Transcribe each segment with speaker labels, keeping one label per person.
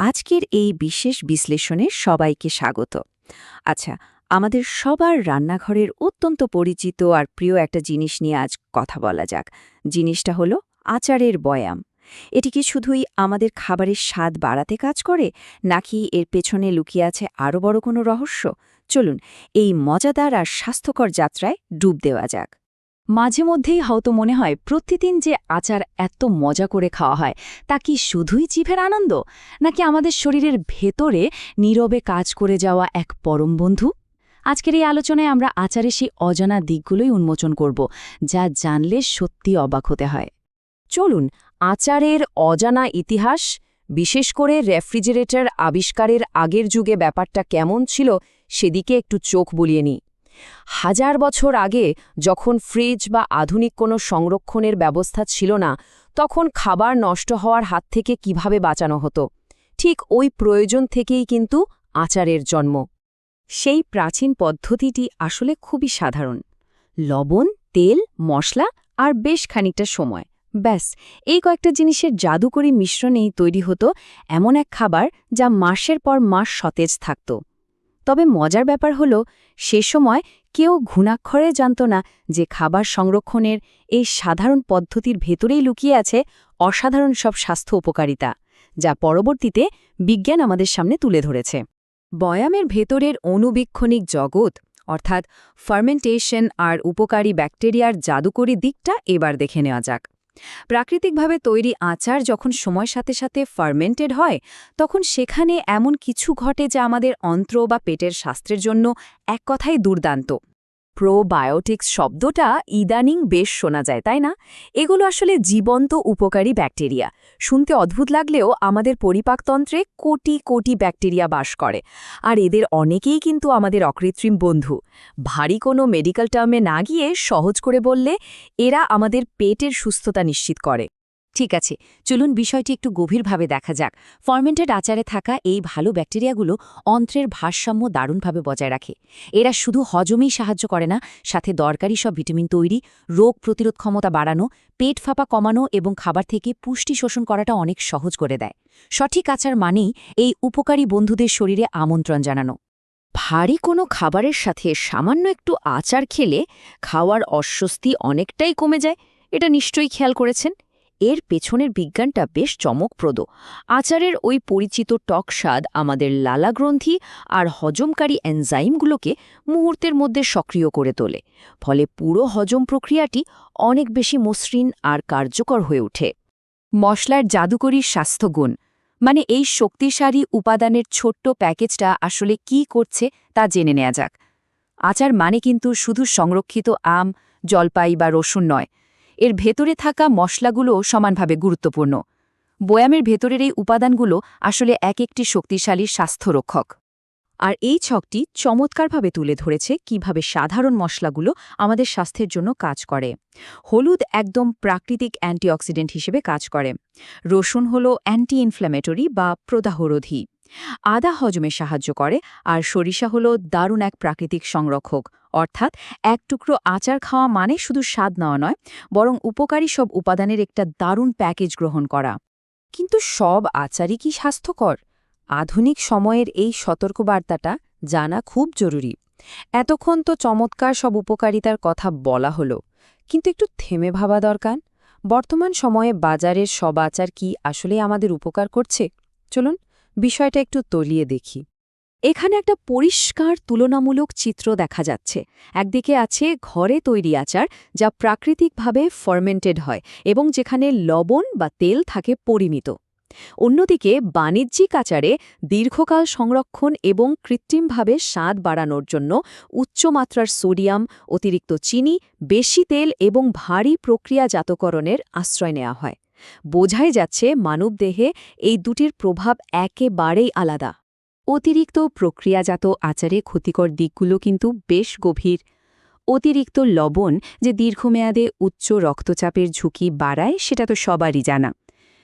Speaker 1: আজকের এই বিশেষ বিশ্লেষণে সবাইকে স্বাগত। আচ্ছা, আমাদের সবার রান্নাঘরের অত্যন্ত পরিচিত আর প্রিয় একটা জিনিস নিয়ে আজ কথা বলা যাক। জিনিসটা হলো আচারের বয়াম। এটি কি শুধুই আমাদের খাবারের স্বাদ বাড়াতে কাজ করে, নাকি এর পেছনে লুকিয়ে আছে আরও বড় কোনো রহস্য? চলুন এই মজাদার আর স্বাস্থ্যকর যাত্রায় ডুব দেওয়া যাক।
Speaker 2: মাঝে মধ্যেই হয়তো মনে হয় প্রতিদিন যে আচার এত মজা করে খাওয়া হয় তা কি শুধুই জিভের আনন্দ, নাকি আমাদের শরীরের ভেতরে নীরবে কাজ করে যাওয়া এক পরম বন্ধু? আজকের এই আলোচনায় আমরা আচারের সেই অজানা দিকগুলোই উন্মোচন করব, যা জানলে সত্যি অবাক হতে হয়। চলুন আচারের অজানা ইতিহাস, বিশেষ করে রেফ্রিজারেটর আবিষ্কারের আগের যুগে ব্যাপারটা কেমন ছিল সেদিকে একটু চোখ বুলিয়ে নিই। হাজার বছর আগে যখন ফ্রিজ বা আধুনিক কোনো সংরক্ষণের ব্যবস্থা ছিল না, তখন খাবার নষ্ট হওয়ার হাত থেকে কিভাবে বাঁচানো হতো, ঠিক ওই প্রয়োজন থেকেই কিন্তু আচারের জন্ম।
Speaker 1: সেই প্রাচীন পদ্ধতিটি আসলে খুবই সাধারণ। লবণ, তেল, মশলা আর বেশ খানিকটা সময়, ব্যাস এই কয়েকটা জিনিসের জাদুকরী মিশ্রণেই তৈরি হতো এমন এক খাবার যা মাসের পর মাস সতেজ থাকত। তবে মজার ব্যাপার হলো, সে সময় কেউ ঘুণাক্ষরে জানত না যে খাবার সংরক্ষণের এই সাধারণ পদ্ধতির ভেতরেই লুকিয়ে আছে অসাধারণ সব স্বাস্থ্য উপকারিতা, যা পরবর্তীতে বিজ্ঞান আমাদের সামনে তুলে ধরেছে। বয়ামের ভেতরের অণুবীক্ষণিক জগৎ, অর্থাৎ ফার্মেন্টেশন আর উপকারী ব্যাকটেরিয়ার জাদুকরী দিকটা এবার দেখে নেওয়া যাক। প্রাকৃতিকভাবে তৈরি আচার যখন সময়ের সাথে সাথে ফার্মেন্টেড হয়, তখন সেখানে এমন কিছু ঘটে যা আমাদের অন্ত্র বা পেটের স্বাস্থ্যের জন্য এক কথায় দুর্দান্ত। প্রোবায়োটিক্স শব্দটা ইদানিং বেশ শোনা যায়, তাই না? এগুলো আসলে জীবন্ত উপকারী ব্যাকটেরিয়া। শুনতে অদ্ভুত লাগলেও আমাদের পরিপাকতন্ত্রে কোটি কোটি ব্যাকটেরিয়া বাস করে, আর এদের অনেকেই কিন্তু আমাদের অকৃত্রিম বন্ধু। ভারী কোনো মেডিকেল টার্মে না গিয়ে সহজ করে বললে, এরা আমাদের পেটের সুস্থতা নিশ্চিত করে। ঠিক আছে, চলুন বিষয়টি একটু গভীরভাবে দেখা যাক। ফার্মেন্টেড আচারে থাকা এই ভালো ব্যাকটেরিয়াগুলো অন্ত্রের ভারসাম্য দারুণভাবে বজায় রাখে। এরা শুধু হজমেই সাহায্য করে না, সাথে দরকারি সব ভিটামিন তৈরি, রোগ প্রতিরোধ ক্ষমতা বাড়ানো, পেট ফাঁপা কমানো এবং খাবার থেকে পুষ্টি শোষণ করাটা অনেক সহজ করে দেয়। সঠিক আচার মানেই এই উপকারী বন্ধুদের শরীরে আমন্ত্রণ জানানো। ভারী কোনো খাবারের সাথে সামান্য একটু আচার খেলে খাওয়ার অস্বস্তি অনেকটাই কমে যায়, এটা নিশ্চয়ই খেয়াল করেছেন। এর পেছনের বিজ্ঞানটা বেশ চমকপ্রদ। আচারের ওই পরিচিত টক স্বাদ আমাদের লালাগ্রন্থি আর হজমকারী এনজাইমগুলোকে মুহূর্তের মধ্যে সক্রিয় করে তোলে, ফলে পুরো হজম প্রক্রিয়াটি অনেক বেশি মসৃণ আর কার্যকর হয়ে ওঠে। মশলার জাদুকরী স্বাস্থ্যগুণ, মানে এই শক্তিশালী উপাদানের ছোট্ট প্যাকেজটা আসলে কি করছে তা জেনে নেওয়া যাক। আচার মানে কিন্তু শুধু সংরক্ষিত আম, জলপাই বা রসুন নয়, এর ভেতরে থাকা মশলাগুলো সমানভাবে গুরুত্বপূর্ণ। বয়ামের ভেতরের এই উপাদানগুলো আসলে এক একটি শক্তিশালী স্বাস্থ্যরক্ষক। আর এই ছকটি চমৎকারভাবে তুলে ধরেছে কিভাবে সাধারণ মশলাগুলো আমাদের স্বাস্থ্যের জন্য কাজ করে। হলুদ একদম প্রাকৃতিক অ্যান্টিঅক্সিডেন্ট হিসেবে কাজ করে। রসুন হল অ্যান্টি ইনফ্ল্যামেটরি বা প্রদাহরোধী। আদা হজমে সাহায্য করে, আর সরিষা হল দারুণ এক প্রাকৃতিক সংরক্ষক। অর্থাৎ এক টুকরো আচার খাওয়া মানে শুধু স্বাদ নেওয়া নয়, বরং উপকারী সব উপাদানের একটা দারুণ প্যাকেজ গ্রহণ করা। কিন্তু সব আচারই কি স্বাস্থ্যকর? আধুনিক সময়ের এই সতর্কবার্তাটা জানা খুব জরুরি। এতক্ষণ তো চমৎকার সব উপকারিতার কথা বলা হলো, কিন্তু একটু থেমে ভাবা দরকার। বর্তমান সময়ে বাজারের সব আচার কি আসলে আমাদের উপকার করছে? চলুন বিষয়টা একটু তলিয়ে দেখি। এখানে একটা পরিষ্কার তুলনামূলক চিত্র দেখা যাচ্ছে। একদিকে আছে ঘরে তৈরি আচার, যা প্রাকৃতিকভাবে ফার্মেন্টেড হয় এবং যেখানে লবণ বা তেল থাকে পরিমিত। অন্যদিকে বাণিজ্যিক আচারে দীর্ঘকাল সংরক্ষণ এবং কৃত্রিমভাবে স্বাদ বাড়ানোর জন্য উচ্চমাত্রার সোডিয়াম, অতিরিক্ত চিনি, বেশি তেল এবং ভারী প্রক্রিয়াজাতকরণের আশ্রয় নেওয়া হয়। বোঝাই যাচ্ছে মানবদেহে এই দুটির প্রভাব একেবারেই আলাদা। অতিরিক্ত প্রক্রিয়াজাত আচারে ক্ষতিকর দিকগুলো কিন্তু বেশ গভীর। অতিরিক্ত লবণ যে দীর্ঘমেয়াদে উচ্চ রক্তচাপের ঝুঁকি বাড়ায়, সেটা তো সবারই জানা।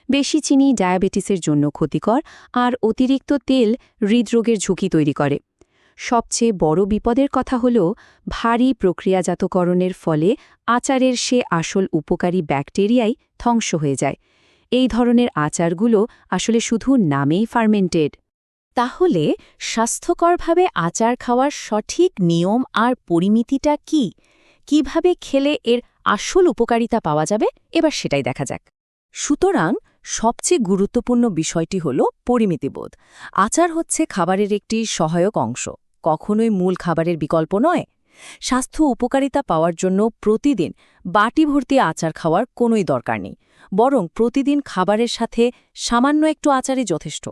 Speaker 1: বেশি চিনি ডায়াবেটিসের জন্য ক্ষতিকর, আর অতিরিক্ত তেল হৃদরোগের ঝুঁকি তৈরি করে। সবচেয়ে বড় বিপদের কথা হল ভারী প্রক্রিয়াজাতকরণের ফলে আচারের সে আসল উপকারী ব্যাকটেরিয়াই ধ্বংস হয়ে যায়। এই ধরনের আচারগুলো আসলে শুধু নামেই ফার্মেন্টেড।
Speaker 2: তাহলে স্বাস্থ্যকরভাবে আচার খাওয়ার সঠিক নিয়ম আর পরিমিতিটা কি? কিভাবে খেলে এর আসল উপকারিতা পাওয়া যাবে, এবার সেটাই দেখা যাক।
Speaker 1: সুতরাং সবচেয়ে গুরুত্বপূর্ণ বিষয়টি হল পরিমিতিবোধ। আচার হচ্ছে খাবারের একটি সহায়ক অংশ, কখনোই মূল খাবারের বিকল্প নয়। স্বাস্থ্য উপকারিতা পাওয়ার জন্য প্রতিদিন বাটি ভর্তি আচার খাওয়ার কোনোই দরকার নেই, বরং প্রতিদিন খাবারের সাথে সামান্য একটু আচারই যথেষ্ট।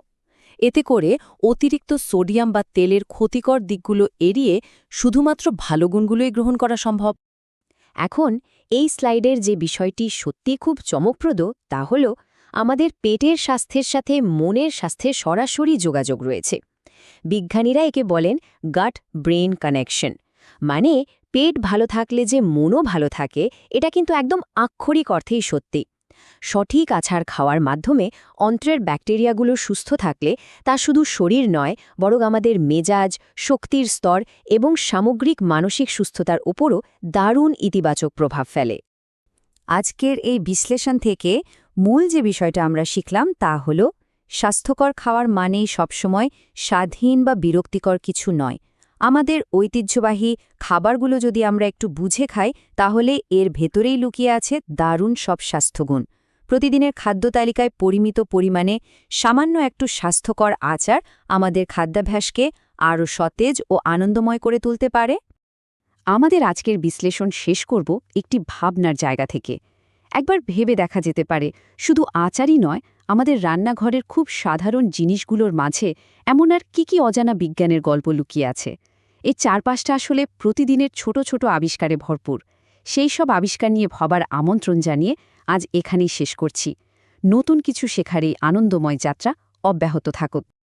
Speaker 1: এতে করে অতিরিক্ত সোডিয়াম বা তেলের ক্ষতিকর দিকগুলো এড়িয়ে শুধুমাত্র ভালো গুণগুলোই গ্রহণ করা সম্ভব।
Speaker 2: এখন এই স্লাইডের যে বিষয়টি সত্যি খুব চমকপ্রদ তা হল আমাদের পেটের স্বাস্থ্যের সাথে মনের স্বাস্থ্যের সরাসরি যোগাযোগ রয়েছে। বিজ্ঞানীরা একে বলেন গাট ব্রেন কানেকশন। মানে পেট ভালো থাকলে যে মনও ভালো থাকে, এটা কিন্তু একদম আক্ষরিক অর্থেই সত্যি। সঠিক আচার খাওয়ার মাধ্যমে অন্ত্রের ব্যাকটেরিয়াগুলো সুস্থ থাকলে তা শুধু শরীর নয়, বরং আমাদের মেজাজ, শক্তির স্তর এবং সামগ্রিক মানসিক সুস্থতার উপরও দারুণ ইতিবাচক প্রভাব ফেলে।
Speaker 1: আজকের এই বিশ্লেষণ থেকে মূল যে বিষয়টা আমরা শিখলাম তা হল, স্বাস্থ্যকর খাওয়ার মানেই সবসময় স্বাধীন বা বিরক্তিকর কিছু নয়। আমাদের ঐতিহ্যবাহী খাবারগুলো যদি আমরা একটু বুঝে খাই, তাহলে এর ভেতরেই লুকিয়ে আছে দারুণ সব স্বাস্থ্যগুণ। প্রতিদিনের খাদ্য তালিকায় পরিমিত পরিমাণে সামান্য একটু স্বাস্থ্যকর আচার আমাদের খাদ্যাভ্যাসকে আরও সতেজ ও আনন্দময় করে তুলতে পারে। আমাদের আজকের বিশ্লেষণ শেষ করব একটি ভাবনার জায়গা থেকে। একবার ভেবে দেখা যেতে পারে, শুধু আচারই নয়, আমাদের রান্নাঘরের খুব সাধারণ জিনিসগুলোর মাঝে এমন আর কি অজানা বিজ্ঞানের গল্প লুকিয়ে আছে। এই চারপাশটা আসলে প্রতিদিনের ছোট ছোট আবিষ্কারে ভরপুর। সেই সব আবিষ্কার নিয়ে ভাবার আমন্ত্রণ জানিয়ে আজ এখানেই শেষ করছি। নতুন কিছু শেখার এই আনন্দময় যাত্রা অব্যাহত থাকুক।